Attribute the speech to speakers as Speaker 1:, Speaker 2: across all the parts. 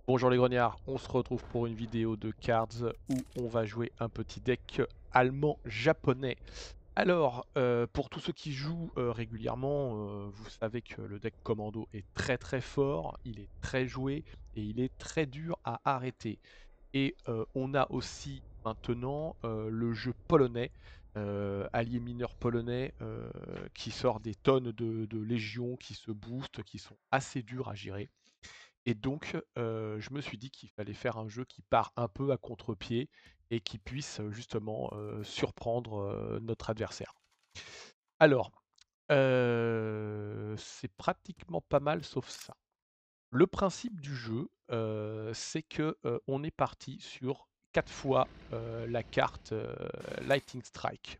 Speaker 1: Bonjour les grognards, on se retrouve pour une vidéo de cards où on va jouer un petit deck allemand-japonais. Alors, pour tous ceux qui jouent régulièrement, vous savez que le deck commando est très très fort, il est très joué et il est très dur à arrêter. Et on a aussi maintenant le jeu polonais, allié mineur polonais, qui sort des tonnes de légions qui se boostent, qui sont assez durs à gérer. Et donc, je me suis dit qu'il fallait faire un jeu qui part un peu à contre-pied et qui puisse justement surprendre notre adversaire. Alors, c'est pratiquement pas mal sauf ça. Le principe du jeu, c'est que on est parti sur 4 fois la carte Lightning Strike.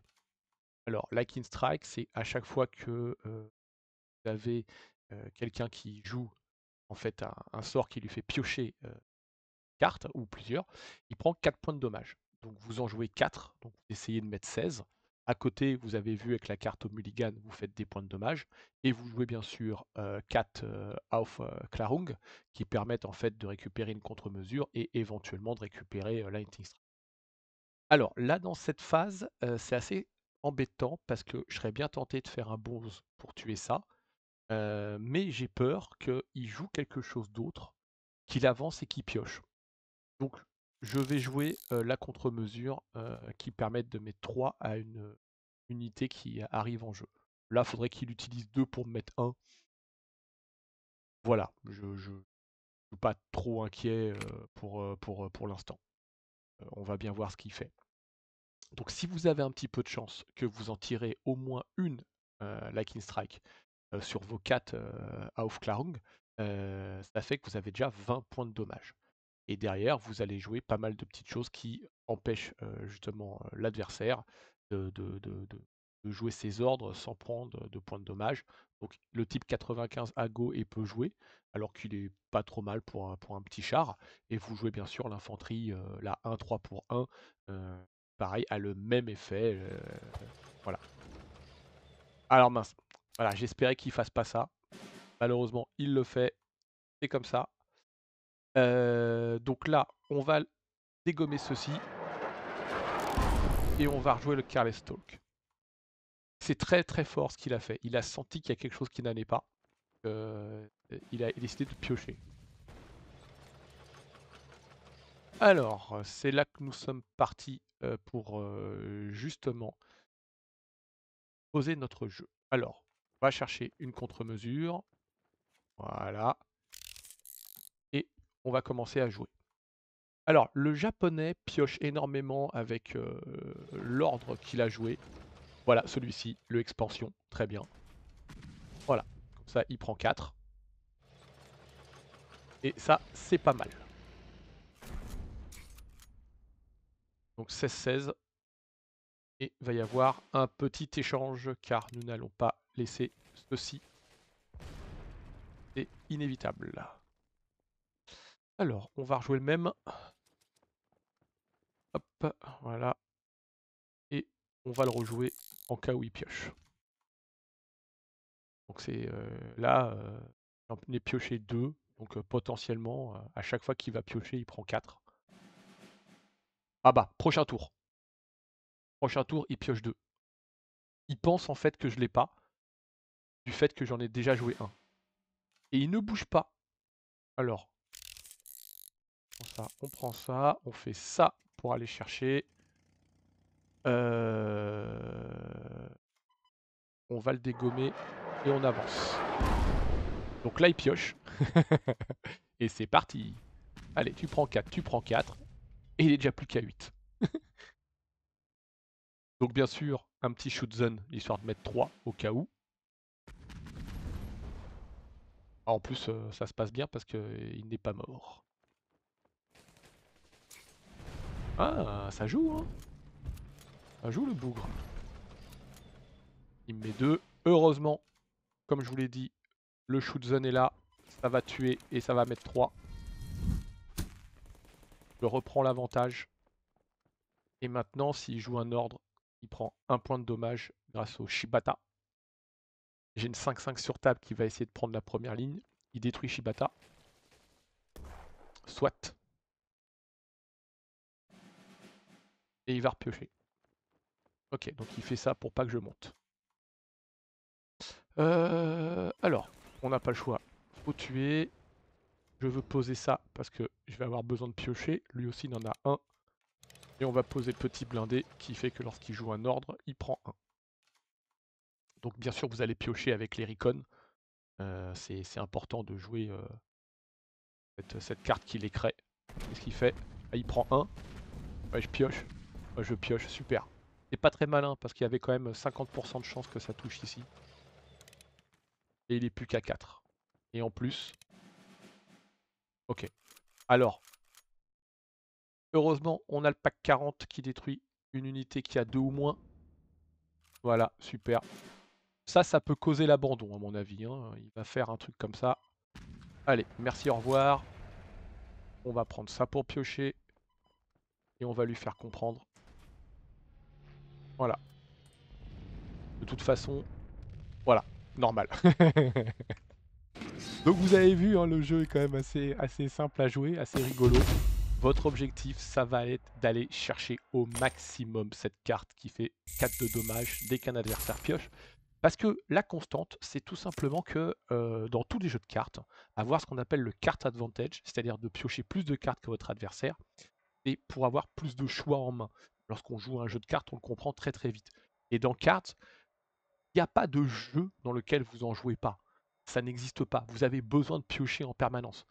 Speaker 1: Alors, Lightning Strike, c'est à chaque fois que vous avez quelqu'un qui joue en fait un sort qui lui fait piocher carte, ou plusieurs, il prend 4 points de dommage. Donc vous en jouez 4, donc vous essayez de mettre 16. À côté, vous avez vu avec la carte au mulligan, vous faites des points de dommage. Et vous jouez bien sûr 4 Aufklärung, qui permettent en fait de récupérer une contre-mesure et éventuellement de récupérer Lightning Strike. Alors là, dans cette phase, c'est assez embêtant parce que je serais bien tenté de faire un bonze pour tuer ça. Mais j'ai peur qu'il joue quelque chose d'autre, qu'il avance et qu'il pioche. Donc, je vais jouer la contre-mesure qui permette de mettre 3 à une unité qui arrive en jeu. Là, il faudrait qu'il utilise 2 pour me mettre 1. Voilà, je ne suis pas trop inquiet pour l'instant. On va bien voir ce qu'il fait. Donc, si vous avez un petit peu de chance que vous en tirez au moins une Lightning Strike sur vos 4 Aufklärung, ça fait que vous avez déjà 20 points de dommage. Et derrière, vous allez jouer pas mal de petites choses qui empêchent justement l'adversaire de jouer ses ordres sans prendre de points de dommage. Donc le type 95 à go et peut jouer, alors qu'il est pas trop mal pour un petit char. Et vous jouez bien sûr l'infanterie, la 1-3 pour 1, pareil, a le même effet. Voilà. Alors mince, voilà, j'espérais qu'il fasse pas ça. Malheureusement, il le fait. C'est comme ça. Donc là, on va dégommer ceci et on va rejouer le Careless Talk. C'est très très fort ce qu'il a fait. Il a senti qu'il y a quelque chose qui n'allait pas. Il a décidé de piocher. Alors, c'est là que nous sommes partis pour justement poser notre jeu. Alors, on va chercher une contre-mesure. Voilà. Et on va commencer à jouer. Alors, le japonais pioche énormément avec l'ordre qu'il a joué. Voilà, celui-ci, le expansion, très bien. Voilà, comme ça il prend 4. Et ça, c'est pas mal. Donc 16-16. Et il va y avoir un petit échange car nous n'allons pas laisser ceci. C'est inévitable. Alors, on va rejouer le même. Hop, voilà. Et on va le rejouer en cas où il pioche. Donc c'est là, j'en ai pioché 2. Donc potentiellement, à chaque fois qu'il va piocher, il prend 4. Ah bah, prochain tour. Prochain tour, il pioche 2. Il pense en fait que je l'ai pas, du fait que j'en ai déjà joué un. Et il ne bouge pas. Alors, on prend ça, on fait ça pour aller chercher. On va le dégommer et on avance. Donc là, il pioche. Et c'est parti. Allez, tu prends 4, tu prends 4. Et il est déjà plus qu'à 8. Donc bien sûr, un petit shoot zone, histoire de mettre 3 au cas où. Ah, en plus, ça se passe bien parce qu'il n'est pas mort. Ah, ça joue, hein. Ça joue le bougre. Il me met 2. Heureusement, comme je vous l'ai dit, le shoot zone est là. Ça va tuer et ça va mettre 3. Je reprends l'avantage. Et maintenant, s'il joue un ordre, il prend un point de dommage grâce au Shibata. J'ai une 5-5 sur table qui va essayer de prendre la première ligne. Il détruit Shibata. Soit. Et il va repiocher. Ok, donc il fait ça pour pas que je monte. Alors, on n'a pas le choix. Faut tuer. Je veux poser ça parce que je vais avoir besoin de piocher. Lui aussi, il en a un. Et on va poser le petit blindé qui fait que lorsqu'il joue un ordre, il prend un. Donc bien sûr, vous allez piocher avec les Recon. C'est important de jouer cette carte qui les crée. Qu'est-ce qu'il fait? Ah, il prend un. Ouais, je pioche. Ouais, je pioche, super. C'est pas très malin parce qu'il y avait quand même 50% de chance que ça touche ici. Et il est plus qu'à 4. Et en plus... Ok. Alors, heureusement, on a le pack 40 qui détruit une unité qui a 2 ou moins. Voilà, super. Ça peut causer l'abandon à mon avis. Hein. Il va faire un truc comme ça. Allez, merci, au revoir. On va prendre ça pour piocher. Et on va lui faire comprendre. Voilà. De toute façon, voilà, normal. Donc vous avez vu, hein, le jeu est quand même assez simple à jouer, assez rigolo. Votre objectif, ça va être d'aller chercher au maximum cette carte qui fait 4 de dommages dès qu'un adversaire pioche. Parce que la constante, c'est tout simplement que dans tous les jeux de cartes, avoir ce qu'on appelle le card advantage, c'est-à-dire de piocher plus de cartes que votre adversaire, et pour avoir plus de choix en main. Lorsqu'on joue à un jeu de cartes, on le comprend très très vite. Et dans Cards, il n'y a pas de jeu dans lequel vous en jouez pas. Ça n'existe pas. Vous avez besoin de piocher en permanence,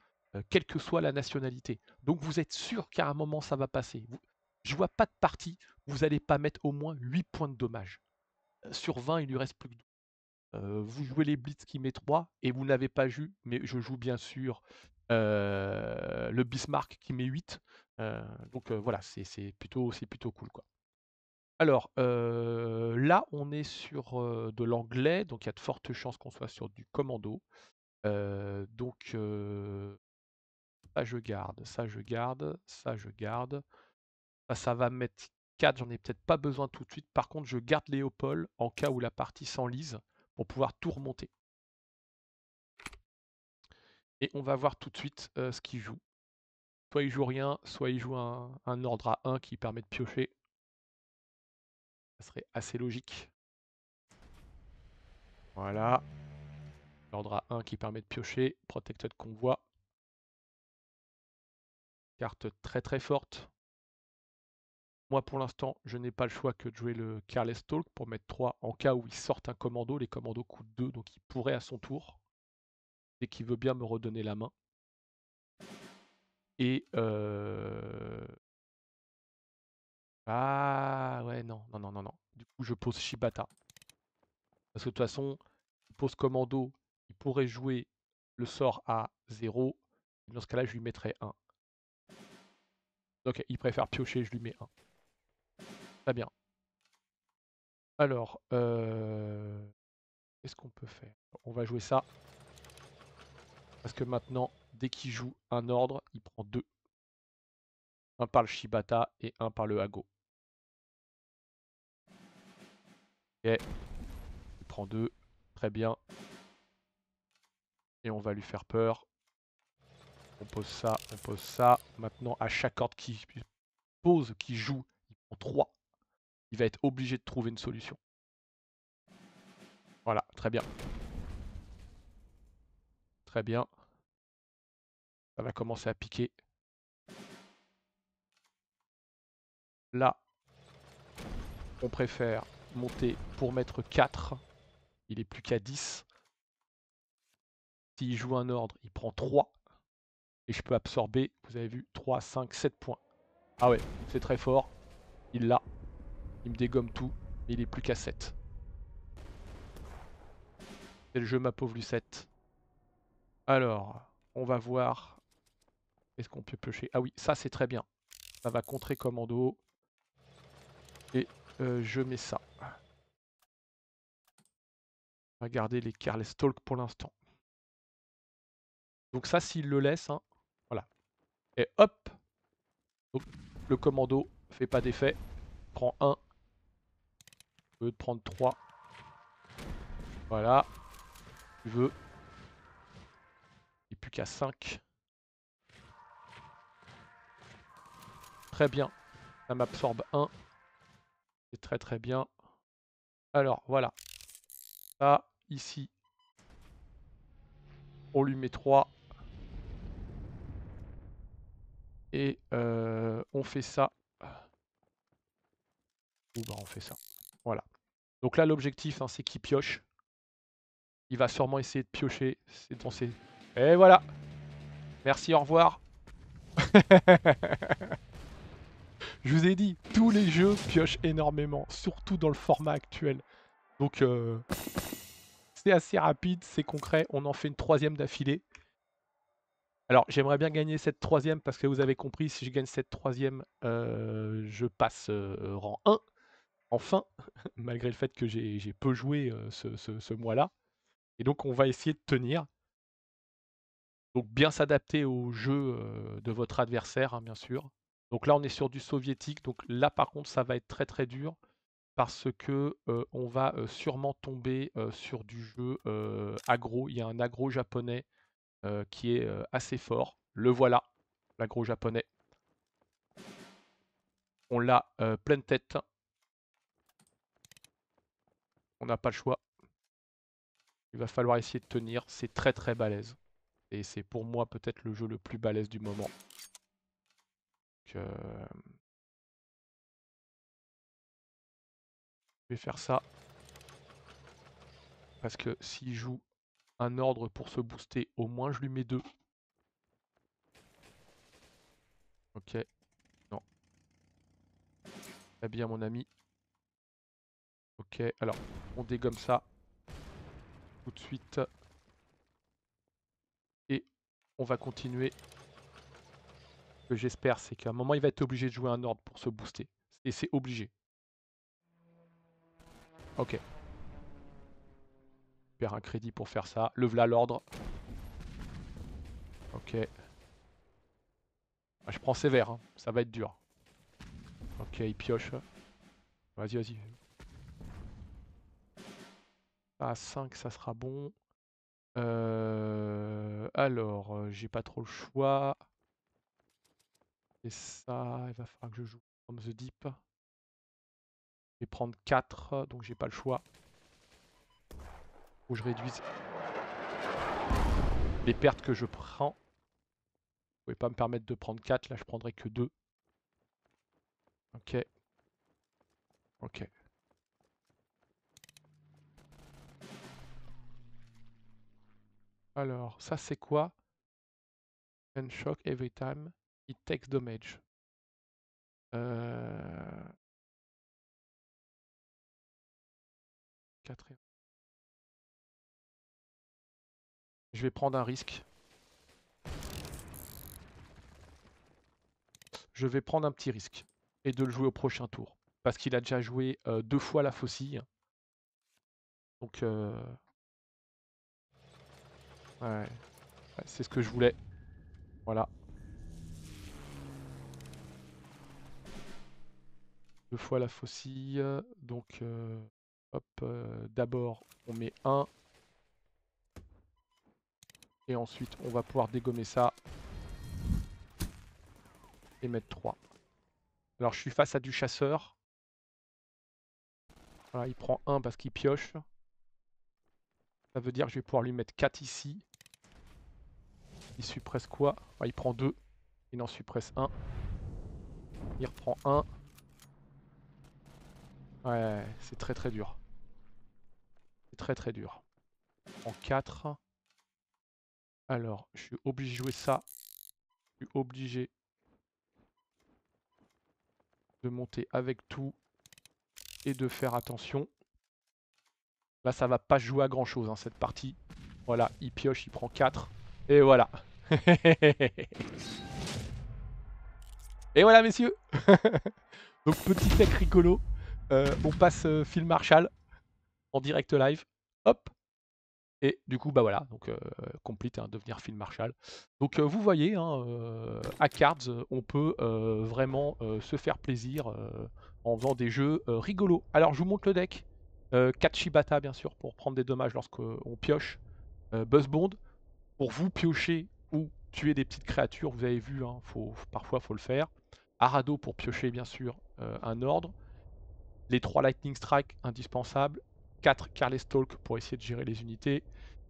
Speaker 1: quelle que soit la nationalité. Donc vous êtes sûr qu'à un moment ça va passer. Je vois pas de partie où vous n'allez pas mettre au moins 8 points de dommage. Sur 20, il lui reste plus que 2. Vous jouez les Blitz qui met 3 et vous n'avez pas vu, mais je joue bien sûr le Bismarck qui met 8. Donc voilà, c'est plutôt cool, quoi. Alors, là, on est sur de l'anglais, donc il y a de fortes chances qu'on soit sur du commando. Donc, ça je garde, ça je garde, ça je garde. Ça va me mettre 4, j'en ai peut-être pas besoin tout de suite. Par contre, je garde Léopold en cas où la partie s'enlise pour pouvoir tout remonter. Et on va voir tout de suite ce qu'il joue. Soit il joue rien, soit il joue un ordre à 1 qui permet de piocher. Ça serait assez logique. Voilà. L'ordre à 1 qui permet de piocher. Protected convoi. Carte très très forte. Moi pour l'instant, je n'ai pas le choix que de jouer le Careless Talk pour mettre 3 en cas où il sortent un commando. Les commandos coûtent 2, donc il pourrait à son tour. Dès qu'il veut bien me redonner la main. Et ah ouais, non. Du coup, je pose Shibata. Parce que de toute façon, il pose commando, il pourrait jouer le sort à 0. Dans ce cas-là, je lui mettrais 1. Ok, il préfère piocher, je lui mets 1. Très bien. Alors, qu'est-ce qu'on peut faire? On va jouer ça. Parce que maintenant, dès qu'il joue un ordre, il prend 2. Un par le Shibata et un par le Hago. Ok, il prend 2. Très bien. Et on va lui faire peur. On pose ça, on pose ça. Maintenant, à chaque ordre qu'il pose, qu'il joue, il prend 3. Il va être obligé de trouver une solution. Voilà, très bien. Très bien. Ça va commencer à piquer. Là, on préfère monter pour mettre 4. Il est plus qu'à 10. S'il joue un ordre, il prend 3. Et je peux absorber, vous avez vu, 3, 5, 7 points. Ah ouais, c'est très fort. Il l'a. Il me dégomme tout. Mais il est plus qu'à 7. C'est le jeu, ma pauvre Lucette. Alors, on va voir. Est-ce qu'on peut piocher? Ah oui, ça c'est très bien. Ça va contrer commando. Et je mets ça. On va garder les Careless Talk pour l'instant. Donc ça, s'il le laisse, hein, voilà. Et hop. Donc, le commando fait pas d'effet. Prend 1. Au lieu de prendre 3. Voilà. Tu veux. Il n'est plus qu'à 5. Très bien. Ça m'absorbe 1. C'est très très bien. Alors, voilà. Ça, ici. On lui met 3. Et on fait ça. Ou bah on fait ça. Voilà. Donc là, l'objectif, hein, c'est qu'il pioche. Il va sûrement essayer de piocher. C'est dans ses... Et voilà. Merci, au revoir. Je vous ai dit, tous les jeux piochent énormément, surtout dans le format actuel. Donc c'est assez rapide, c'est concret. On en fait une 3e d'affilée. Alors j'aimerais bien gagner cette 3e parce que vous avez compris, si je gagne cette 3e, je passe rang 1. Enfin, malgré le fait que j'ai peu joué ce mois-là. Et donc on va essayer de tenir. Donc bien s'adapter au jeu de votre adversaire, hein, bien sûr. Donc là on est sur du soviétique, donc là par contre ça va être très très dur parce que on va sûrement tomber sur du jeu aggro. Il y a un aggro japonais qui est assez fort. Le voilà, l'aggro japonais. On l'a pleine tête. On n'a pas le choix. Il va falloir essayer de tenir. C'est très très balèze. Et c'est pour moi peut-être le jeu le plus balèze du moment. Donc, je vais faire ça. Parce que s'il joue un ordre pour se booster, au moins je lui mets 2. Ok. Non. Très bien mon ami. Ok, alors on dégomme ça tout de suite. Et on va continuer. Ce que j'espère, c'est qu'à un moment, il va être obligé de jouer un ordre pour se booster. Et c'est obligé. Ok. Perd un crédit pour faire ça. Le v'là l'ordre. Ok. Ah, je prends sévère, hein. Ça va être dur. Ok, il pioche. Vas-y, vas-y. À 5, ça sera bon. Alors, j'ai pas trop le choix. Et ça, il va falloir que je joue from the deep. Je vais prendre 4, donc j'ai pas le choix. Faut que je réduise les pertes que je prends. Je pouvais pas me permettre de prendre 4, là je prendrai que 2. Ok. Ok. Alors, ça c'est quoi? And shock every time it takes damage. Euh... 4. Je vais prendre un risque. Je vais prendre un petit risque. Et de le jouer au prochain tour. Parce qu'il a déjà joué 2 fois la faucille. Donc, ouais, c'est ce que je voulais. Voilà. 2 fois la faucille. Donc, hop, d'abord on met 1. Et ensuite on va pouvoir dégommer ça. Et mettre 3. Alors je suis face à du chasseur. Voilà, il prend 1 parce qu'il pioche. Ça veut dire que je vais pouvoir lui mettre 4 ici. Il suppresse quoi? Il prend 2. Il en suppresse 1. Il reprend 1. Ouais, c'est très très dur. C'est très très dur. En 4. Alors, je suis obligé de jouer ça. Je suis obligé de monter avec tout. Et de faire attention. Là, ça va pas jouer à grand chose, hein, cette partie. Voilà, il pioche, il prend 4. Et voilà. Et voilà, messieurs. Donc, petit tech rigolo. On passe Phil Marshall en direct live. Hop. Et du coup, bah voilà, donc complete, hein, devenir Phil Marshall. Donc vous voyez, hein, à Cards, on peut vraiment se faire plaisir en faisant des jeux rigolos. Alors je vous montre le deck. 4 Shibata bien sûr pour prendre des dommages lorsqu'on pioche. Buzzbond, pour vous piocher ou tuer des petites créatures, vous avez vu, hein, parfois faut le faire. Arado pour piocher bien sûr un ordre. Les 3 Lightning Strike indispensables. 4 Stalk pour essayer de gérer les unités.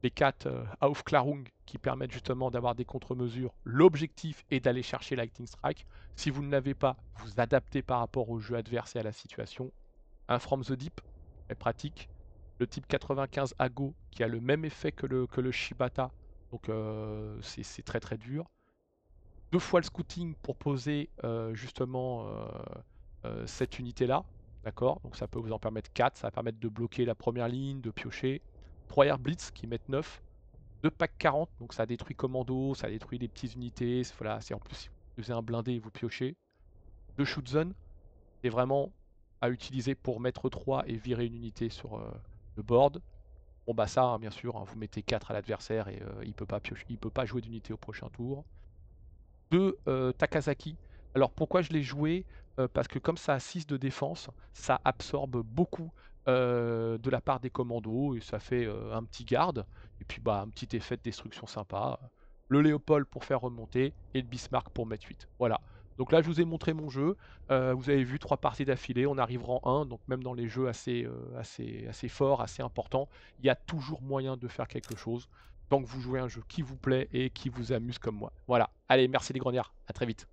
Speaker 1: Les 4 Aufklärung qui permettent justement d'avoir des contre-mesures. L'objectif est d'aller chercher Lightning Strike. Si vous ne l'avez pas, vous adaptez par rapport au jeu adverse et à la situation. Un From the Deep, est pratique. Le type 95 Ago qui a le même effet que le Shibata, donc c'est très très dur. 2 fois le scouting pour poser justement cette unité-là, d'accord? Donc ça peut vous en permettre 4, ça va permettre de bloquer la première ligne, de piocher. 3 Air Blitz qui mettent 9. 2 pack 40, donc ça détruit commando, ça détruit des petites unités, voilà, c'est en plus si vous faisiez un blindé vous piochez. 2 Shoot Zone, c'est vraiment à utiliser pour mettre 3 et virer une unité sur le board. Bon bah ça, hein, bien sûr, hein, vous mettez 4 à l'adversaire et il peut pas piocher, il peut pas jouer d'unité au prochain tour. 2 Takasaki. Alors pourquoi je l'ai joué? Parce que comme ça a 6 de défense, ça absorbe beaucoup de la part des commandos et ça fait un petit garde. Et puis bah un petit effet de destruction sympa. Le Léopold pour faire remonter et le Bismarck pour mettre 8. Voilà. Donc là je vous ai montré mon jeu. Vous avez vu 3 parties d'affilée, on arrive rang 1, donc même dans les jeux assez forts, assez importants, il y a toujours moyen de faire quelque chose tant que vous jouez un jeu qui vous plaît et qui vous amuse comme moi. Voilà. Allez, merci les grognards. À très vite.